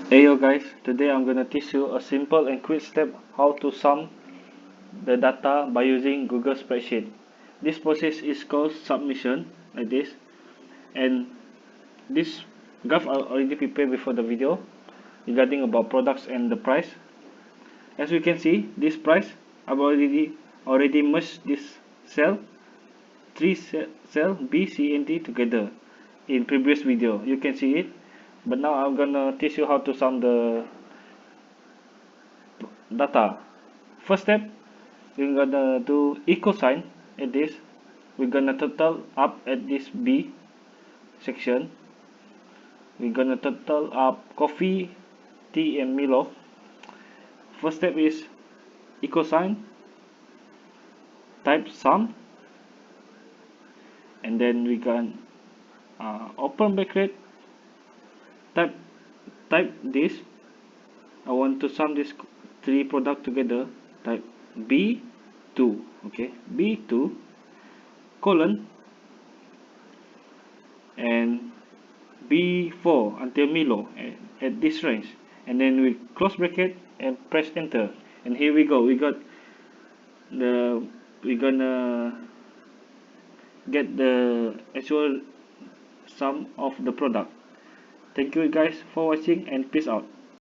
Hey yo guys, today I'm gonna teach you a simple and quick step how to sum the data by using Google Spreadsheet. This process is called submission, like this, and this graph I already prepared before the video regarding about products and the price. As we can see, this price I've already merged this cell, cell B, C and D together in previous video. You can see it, but now I'm gonna teach you how to sum the data. First step, we're gonna do equal sign at this. We're gonna total up at this B section. We're gonna total up coffee, tea and Milo. First step is equal sign, type sum, and then we can open bracket, type this. I want to sum this three product together. Type B2, okay, B2 colon and B4 until Milo at this range, and then we close bracket and press enter, and here we go, we're gonna get the actual sum of the product. Thank you guys for watching and peace out.